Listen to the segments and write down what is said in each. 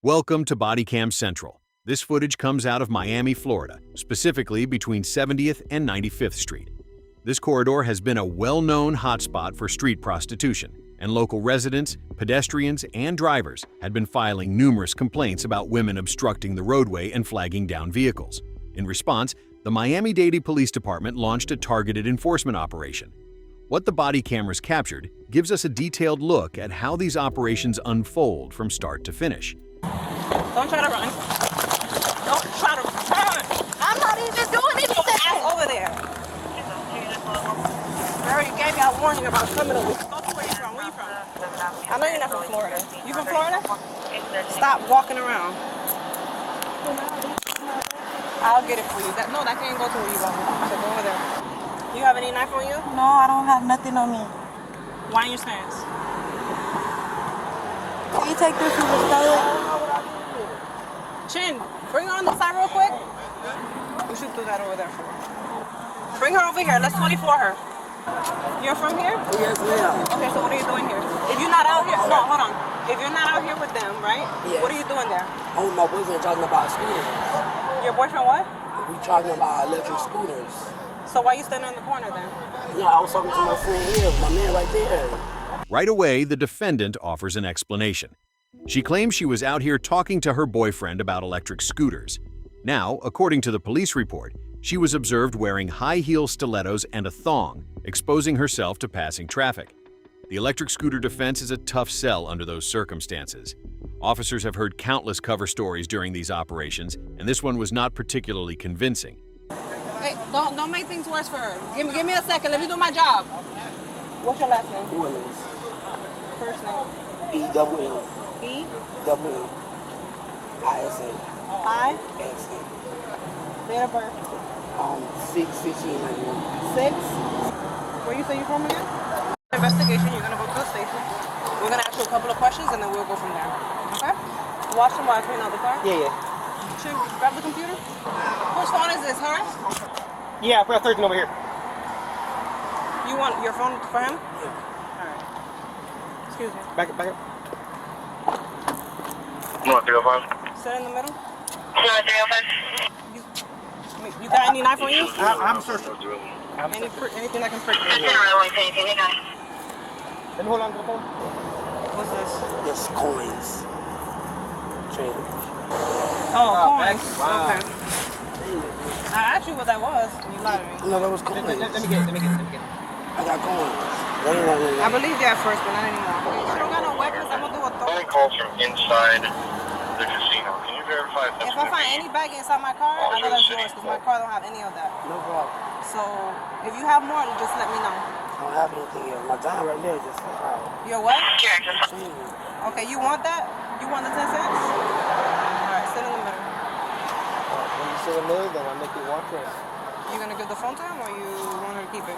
Welcome to Bodycam Central. This footage comes out of Miami, Florida, specifically between 70th and 95th Street. This corridor has been a well-known hotspot for street prostitution, and local residents, pedestrians, and drivers had been filing numerous complaints about women obstructing the roadway and flagging down vehicles. In response, the Miami-Dade Police Department launched a targeted enforcement operation. What the body cameras captured gives us a detailed look at how these operations unfold from start to finish. Don't try to run. Don't try to run. I'm not even doing anything. Ass over there. I already gave you a warning about coming over. Where you from? Where you from? I know you're not from Florida. You from Florida? Stop walking around. I'll get it for you. No, that can't go to where you want. So go over there. You have any knife on you? No, I don't have nothing on me. Why in your stance? Can you take this to the store? Chin, bring her on the side real quick. We should do that over there for her. Bring her over here. Let's 24 her. You're from here? Yes, ma'am. Okay, so what are you doing here? If you're not out here, no, hold on. If you're not out here with them, right? Yes. What are you doing there? Oh, my boyfriend talking about scooters. Your boyfriend what? We talking about electric scooters. So why you standing in the corner then? Yeah, I was talking to my friend here, my man right there. Right away, the defendant offers an explanation. She claims she was out here talking to her boyfriend about electric scooters. Now, according to the police report, she was observed wearing high-heel stilettos and a thong, exposing herself to passing traffic. The electric scooter defense is a tough sell under those circumstances. Officers have heard countless cover stories during these operations, and this one was not particularly convincing. Hey, don't make things worse for her. Give me a second. Let me do my job. What's your last name? Williams. First name? E-double-N. E? Double-N. I-S-A. I? Date of birth? 6/15/91. 6? Where you say you're from again? Investigation, you're gonna go to the station. We're gonna ask you a couple of questions and then we'll go from there. Okay? Watch them while I clean out the car. Yeah. Should we grab the computer? Whose phone is this, hers? Yeah, I put a 13 over here. You want your phone for him? Alright. Excuse me. Back up. What, 305? Sit in the middle. What, 305? You got any knife on you? I'm searching. Anything that can prick Just in you? the roadway, anything, hey guys. Let me hold on to the phone. What's this? It's coins. Trading. Oh, coins. Wow. Okay. I asked you what that was, and you lied to me. No, that was coins. Let me get it. I got coins. I believed you at first, but not anymore. You don't got no weapons, I'm gonna do a throw. Only calls from inside the casino. Can you verify if that's If I find any bag inside my car, I know that's yours, because my car don't have any of that. No problem. So, if you have more, just let me know. I don't have anything here. My time right there just You're what? seen. Okay, you want that? You want the 10 cents? Alright, sit in the middle. When you say a million, then I'll make you walk in. You gonna give the phone to him, or you want her to keep it?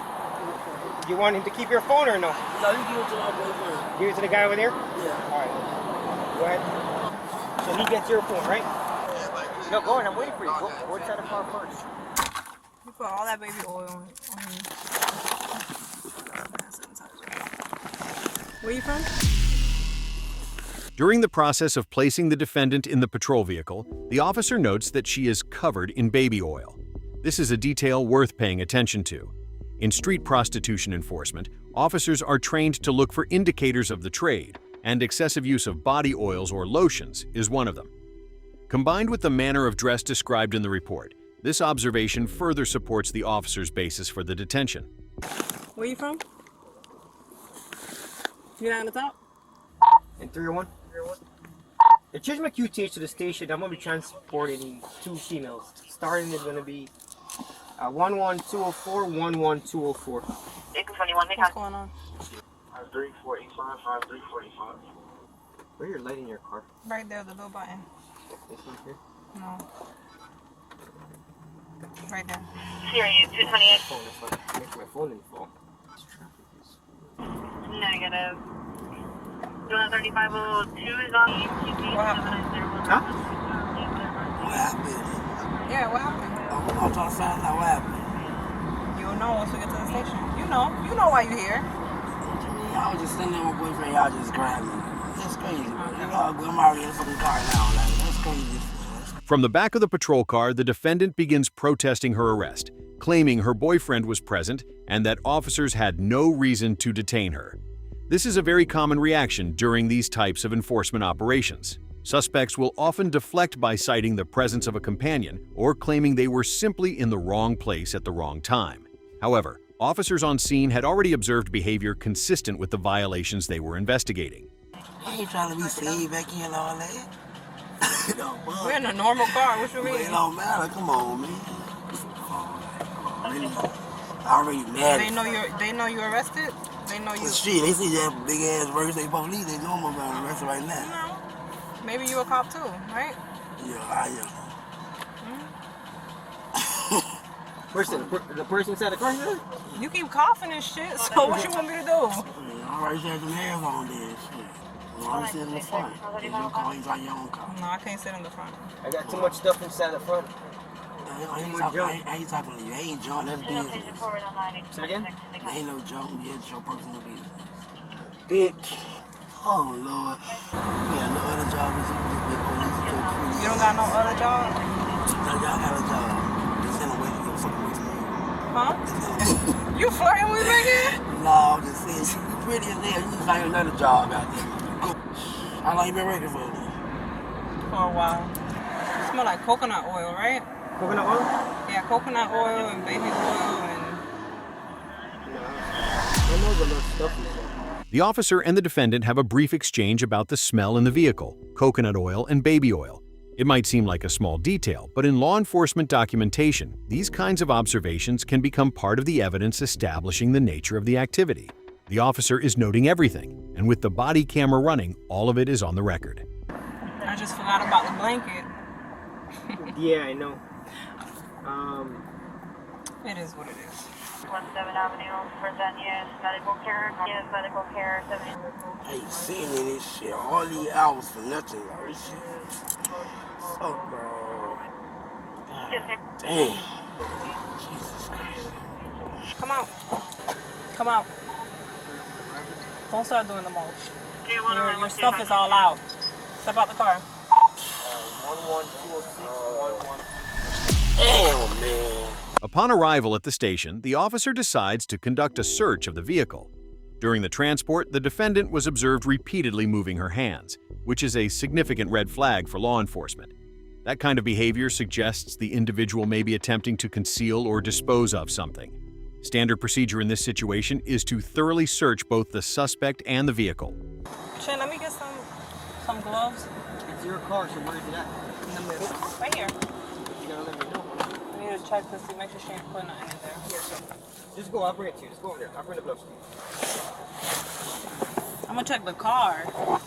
You want him to keep your phone or no? No, you give it to my boyfriend. Give it to the guy over there? Yeah. Alright. Go ahead. So he gets your phone, right? No, go ahead. I'm waiting for you. Go inside the car first. You put all that baby oil on you. Where you from? During the process of placing the defendant in the patrol vehicle, the officer notes that she is covered in baby oil. This is a detail worth paying attention to. In street prostitution enforcement, officers are trained to look for indicators of the trade, and excessive use of body oils or lotions is one of them. Combined with the manner of dress described in the report, this observation further supports the officer's basis for the detention. Where you from? You down the top? In 301? They changed my QTH to the station. I'm going to be transporting 2 females. Starting is going to be 11204, 11204. What's going on? 5485, 5345. Where's your light in your car? Right there, the little button. This one here? No. Right there. Sirius 228. Phone, that's why it makes my phone didn't fall. This traffic is... Negative. 3502 is on EQT. What happened? Huh? What happened? Yeah, what happened? I'm trying to find out what happened. You'll know once we get to the station. You know why you're here. I was just sitting there with my boyfriend. Y'all just grabbed me. Just grabbed crazy, man. I'm already in a fucking car now. Like, that's crazy. From the back of the patrol car, the defendant begins protesting her arrest, claiming her boyfriend was present and that officers had no reason to detain her. This is a very common reaction during these types of enforcement operations. Suspects will often deflect by citing the presence of a companion or claiming they were simply in the wrong place at the wrong time. However, officers on scene had already observed behavior consistent with the violations they were investigating. I ain't trying to be saved back in and all that. We're in a normal car. What you It mean? don't matter. Come on, man. I already mad. They know you arrested. They know you. But shit, they see that big ass verse they police. They know I'm about arrested right now. No. Maybe you a cop too, right? Yeah, I am. The person inside the car here? You keep coughing and shit. So what you want me to do? I already had some hands on this shit. I'm sitting in the front. It's your car, it's like your own car. No, I can't sit in the front. I got too much stuff inside the front. I ain't talking to you. I ain't junk, that's business. Say again? There ain't no junk, it's your personal business. Bitch. Oh, Lord. You got no other job as You don't got no other job? No, y'all got a job. Just in a way to go fucking with me. Huh? You flirting with me again? No, I'm just saying, you pretty as hell. You just find another job out there. How long you been working for? For a while. It smell like coconut oil, right? Coconut oil? Yeah, coconut oil and baby oil and... I know the little stuff is there. The officer and the defendant have a brief exchange about the smell in the vehicle, coconut oil and baby oil. It might seem like a small detail, but in law enforcement documentation, these kinds of observations can become part of the evidence establishing the nature of the activity. The officer is noting everything, and with the body camera running, all of it is on the record. I just forgot about the blanket. Yeah, I know. It is what it is. 17 Avenue, present yes, medical care, 70. I ain't seen me this shit all these hours for nothing, bro. This shit. Fuck, bro. God damn. Jesus Christ. Come out. Come out. Don't start doing the most. Your stuff is all out. Step out the car. 1120611. Damn, man. Upon arrival at the station, the officer decides to conduct a search of the vehicle. During the transport, the defendant was observed repeatedly moving her hands, which is a significant red flag for law enforcement. That kind of behavior suggests the individual may be attempting to conceal or dispose of something. Standard procedure in this situation is to thoroughly search both the suspect and the vehicle. Shay, let me get some gloves. It's your car, so where is it at? In the middle. Right here. You gotta let me know. I need to check to see, make sure she ain't putting nothing in there. Here, so. Just go, I'll bring it to you. Just go over there. I'll bring the gloves to you. I'm gonna check the car. Cause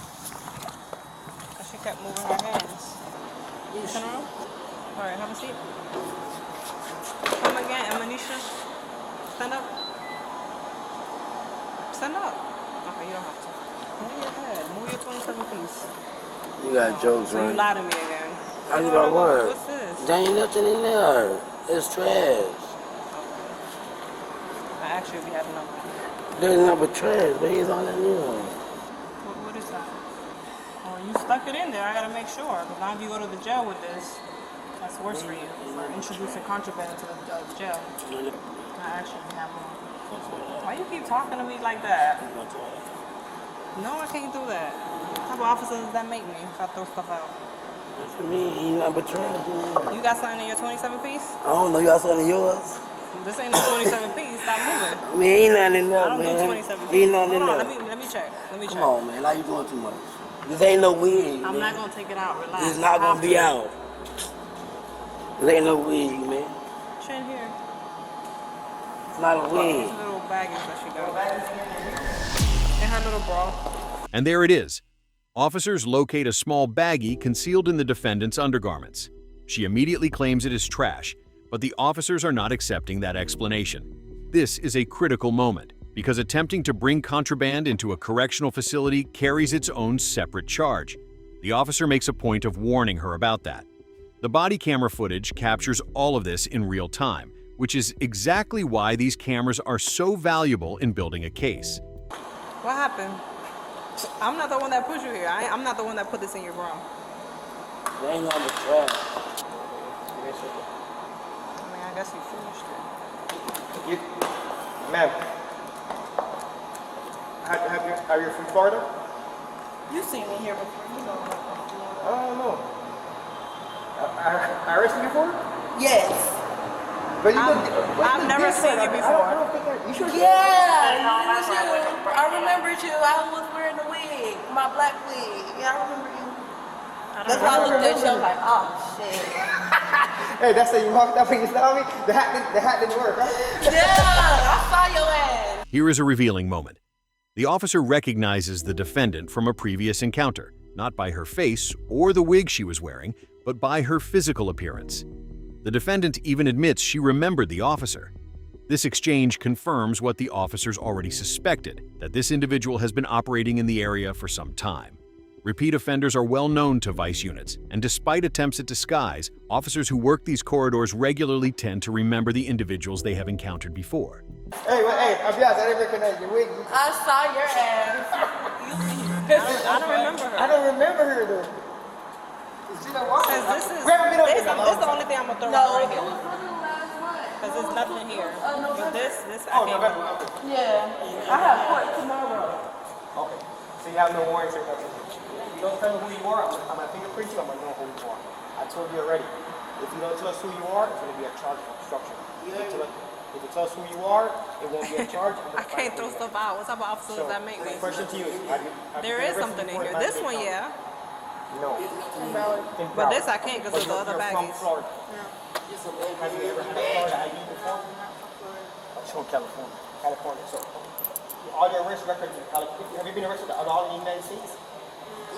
she kept moving her hands. Turn around. All right, have a seat. Come again, Manisha. Stand up. Stand up. Okay, you don't have to. Move your head. Move your 27 piece. You got jokes, So you right? lied to me again. I you got what? What's this? There ain't nothing in there. It's trash. I actually be having no. There's nothing but trash, but he's on that new one. What is that? Oh, you stuck it in there. I gotta make sure. Because now if you go to the jail with this, that's worse for you. For introducing contraband to the jail. I actually have one. Why you keep talking to me like that? No, I can't do that. What type of officers does that make me if I throw stuff out? For me, he's not but trash. You got something in your 27 piece? I don't know, you got something in yours? This ain't no 27 piece. Stop moving. I mean, ain't nothing in I there, don't man. do 27 Ain't pieces. nothing in Hold on, there. let me check. Let me check. Come on, man. Now you doing too much. This ain't no wig, I'm man. not gonna take it out. Relax. It's not gonna be out. This ain't no wig, man. Chin here. It's not a These wig. little baggies that she got. And her little bra. And there it is. Officers locate a small baggie concealed in the defendant's undergarments. She immediately claims it is trash, but the officers are not accepting that explanation. This is a critical moment, because attempting to bring contraband into a correctional facility carries its own separate charge. The officer makes a point of warning her about that. The body camera footage captures all of this in real time, which is exactly why these cameras are so valuable in building a case. What happened? I'm not the one that put you here. I'm not the one that put this in your room. They ain't on the trash. I mean, I guess you finished it. You, ma'am. Have your food Florida? You've seen me here before. You know. I don't know. I arrested you for it? Yes. But you I've never seen you before. I don't think you sure? Yeah, it was you. I remembered you. I was wearing the wig, my black wig. Yeah, I remember you. That's why I looked at you. I'm like, oh shit. Hey, that's how you walked up and you saw me? The hat didn't work, huh? Yeah, I saw your ass. Here is a revealing moment. The officer recognizes the defendant from a previous encounter, not by her face or the wig she was wearing, but by her physical appearance. The defendant even admits she remembered the officer. This exchange confirms what the officers already suspected, that this individual has been operating in the area for some time. Repeat offenders are well known to vice units, and despite attempts at disguise, officers who work these corridors regularly tend to remember the individuals they have encountered before. Hey, I'll be honest, I didn't recognize your wig. I saw your ass. I don't remember her. I don't remember her though. See that why? This is Grab me up this there. is the only thing I'm gonna throw No, out right it here. was for the last one. Because there's nothing here. But this I Oh, can't November. remember. Okay. Yeah, I have court tomorrow. Okay. So you have no warrants or nothing. If you don't tell me who you are, I'm gonna fingerprint you. I'm gonna know who you are. I told you already. If you don't tell us who you are, it's gonna be a charge of obstruction. If you tell us who you are, it won't be a charge. I can't throw stuff out. What type of officers does that make me? Question to you is, have you There been is arrested something in before here. in This one, Miami-Dade yeah. County? No. But this I can't because of the other You're from baggies. Florida. Have you ever had a Florida ID before? I'm from California. California. So, all your arrest records in California. Have you been arrested at all in the United States?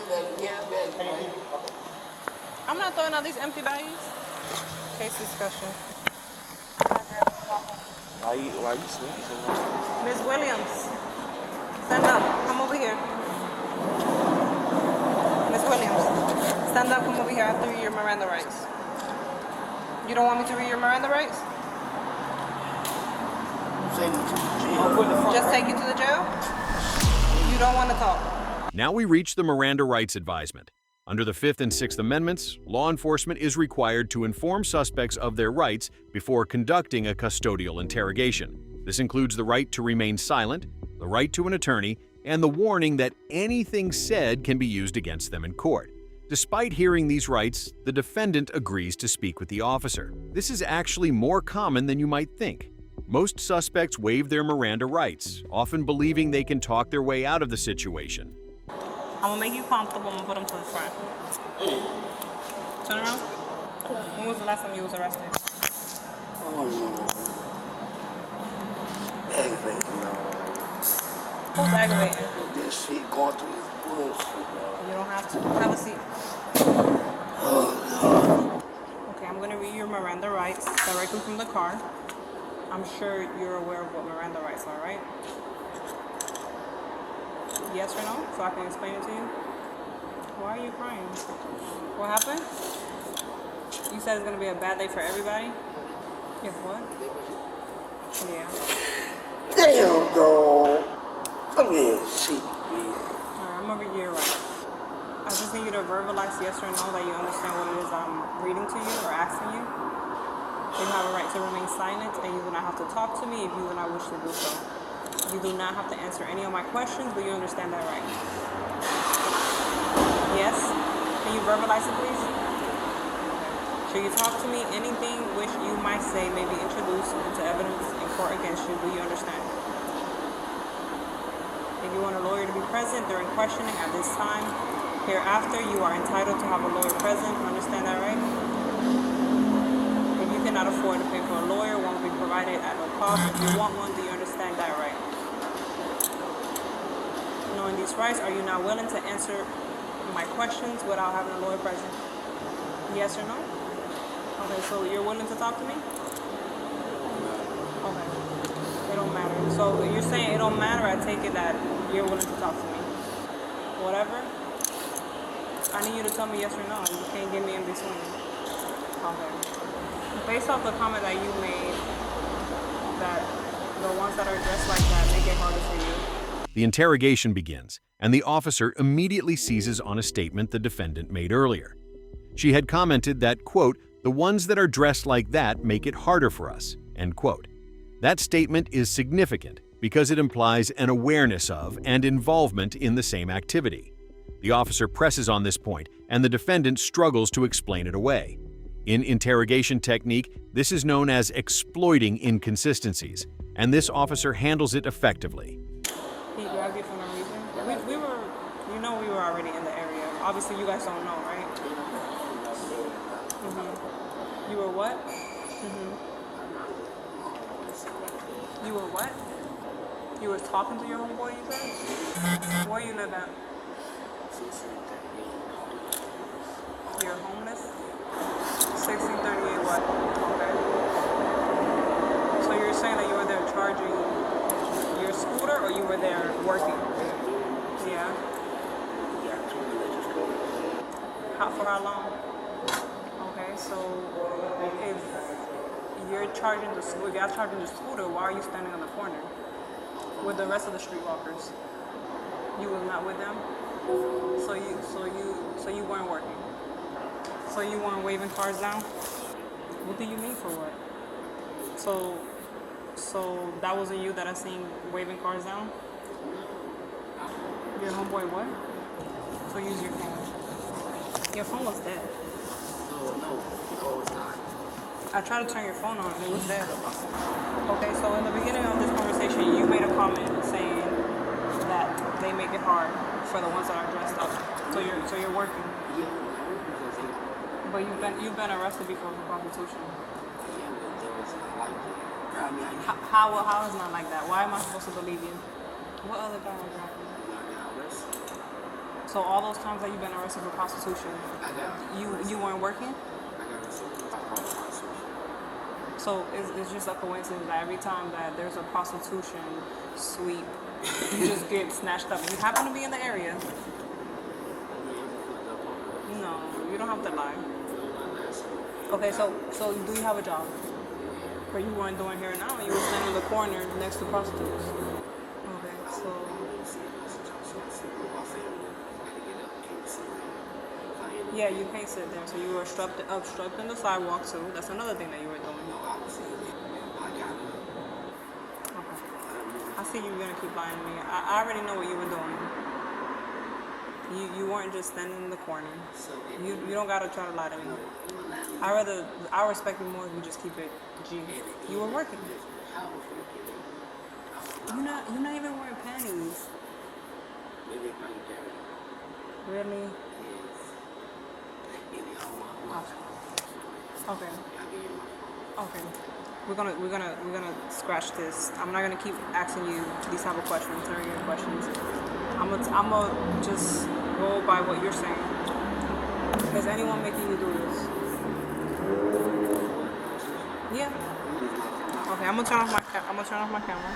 Anything? Okay. I'm not throwing out these empty baggies. Case discussion. Why you sleeping so much? Ms. Williams, stand up. Come over here. Ms. Williams, stand up. Come over here. I have to read your Miranda rights. You don't want me to read your Miranda rights? Just take you to the jail? You don't want to talk? Now we reach the Miranda rights advisement. Under the 5th and 6th Amendments, law enforcement is required to inform suspects of their rights before conducting a custodial interrogation. This includes the right to remain silent, the right to an attorney, and the warning that anything said can be used against them in court. Despite hearing these rights, the defendant agrees to speak with the officer. This is actually more common than you might think. Most suspects waive their Miranda rights, often believing they can talk their way out of the situation. I'm gonna make you comfortable. I'm gonna put them to the front. Turn around. When was the last time you was arrested? Aggravating, Who's aggravating? This shit going through this bullshit, You don't have to. Have a seat. Okay, I'm gonna read your Miranda rights directly from the car. I'm sure you're aware of what Miranda rights are, right? Yes or no? So I can explain it to you. Why are you crying? What happened? You said it's gonna be a bad day for everybody? If what? Yeah. Damn, dog. Come here, shit, man. Alright, I'm gonna read your rights. I just need you to verbalize yes or no that you understand what it is I'm reading to you or asking you. You have a right to remain silent, and you do not have to talk to me if you do not wish to do so. You do not have to answer any of my questions, but you understand that right. Yes? Can you verbalize it, please? Should you talk to me, anything which you might say may be introduced into evidence in court against you. Do you understand? If you want a lawyer to be present during questioning at this time, hereafter, you are entitled to have a lawyer present. Understand that, right? If you cannot afford to pay for a lawyer, one will be provided at no cost. If you want one, do you understand that, right? Knowing these rights, are you now willing to answer my questions without having a lawyer present? Yes or no? Okay, so you're willing to talk to me? Okay. It don't matter. So you're saying it don't matter, I take it that you're willing to talk to me. Whatever. I need you to tell me yes or no. You can't get me in between. Okay. Based off the comment that you made, that the ones that are dressed like that make it harder for you. The interrogation begins, and the officer immediately seizes on a statement the defendant made earlier. She had commented that, quote, "The ones that are dressed like that make it harder for us," end quote. That statement is significant because it implies an awareness of and involvement in the same activity. The officer presses on this point, and the defendant struggles to explain it away. In interrogation technique, this is known as exploiting inconsistencies, and this officer handles it effectively. He grabbed you for no reason? We were, we were already in the area. Obviously, you guys don't know, right? You were what? You were what? You were talking to your homeboy, you said? Where you live at? You're homeless? 1638 what? Okay. So you're saying that you were there charging your scooter, or you were there working? Yeah. For how long? Okay, so if you're charging the scooter, if y'all charging the scooter, why are you standing on the corner with the rest of the streetwalkers? You was not with them? So you weren't working? So you weren't waving cars down? What do you mean for what? So that wasn't you that I seen waving cars down? Your homeboy what? So use your phone. Your phone was dead. No, it's not. I tried to turn your phone on and it was dead. Okay, so in the beginning of this conversation, you made a comment saying that they make it hard for the ones that are dressed up. So you're working. Yeah, because But you've been arrested before for prostitution. there was like that. I mean, How is not like that? Why am I supposed to believe you? What other guy was that? So all those times that you've been arrested for prostitution, you weren't working? So it's just a coincidence that every time that there's a prostitution sweep, you just get snatched up. And you happen to be in the area. No, you don't have to lie. Okay, so do you have a job? Or you weren't doing here now, you were standing in the corner next to prostitutes. Okay, so... Yeah, you can't sit there, so you were obstructing the sidewalk too. That's another thing that you were doing. Okay. I see you're gonna keep lying to me. I already know what you were doing. You weren't just standing in the corner. You don't gotta try to lie to me. I respect you more if you just keep it G. You were working. You're not even wearing panties. Really? Okay. We're gonna scratch this. I'm not gonna keep asking you these type of questions, interrogation questions. I'm gonna just go by what you're saying. Is anyone making you do this? Yeah. Okay, I'm gonna turn off my camera.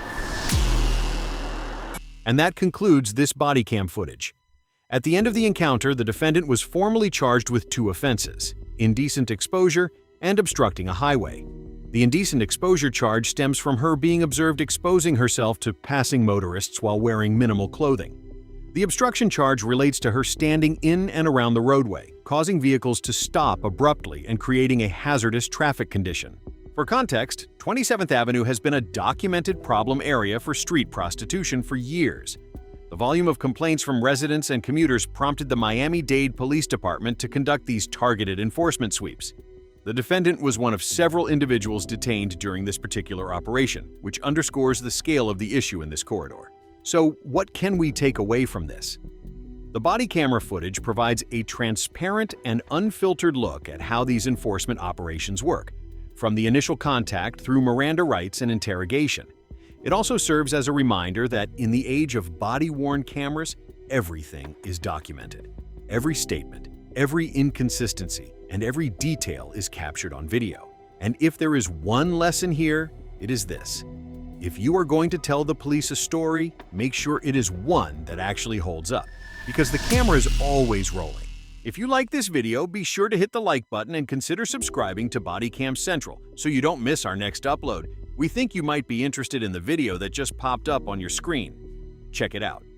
And that concludes this body cam footage. At the end of the encounter, the defendant was formally charged with 2 offenses: indecent exposure and obstructing a highway. The indecent exposure charge stems from her being observed exposing herself to passing motorists while wearing minimal clothing. The obstruction charge relates to her standing in and around the roadway, causing vehicles to stop abruptly and creating a hazardous traffic condition. For context, 27th Avenue has been a documented problem area for street prostitution for years. The volume of complaints from residents and commuters prompted the Miami-Dade Police Department to conduct these targeted enforcement sweeps. The defendant was one of several individuals detained during this particular operation, which underscores the scale of the issue in this corridor. So, what can we take away from this? The body camera footage provides a transparent and unfiltered look at how these enforcement operations work, from the initial contact through Miranda rights and interrogation. It also serves as a reminder that in the age of body-worn cameras, everything is documented. Every statement, every inconsistency, and every detail is captured on video. And if there is one lesson here, it is this: if you are going to tell the police a story, make sure it is one that actually holds up, because the camera is always rolling. If you like this video, be sure to hit the like button and consider subscribing to Bodycam Central so you don't miss our next upload. We think you might be interested in the video that just popped up on your screen. Check it out.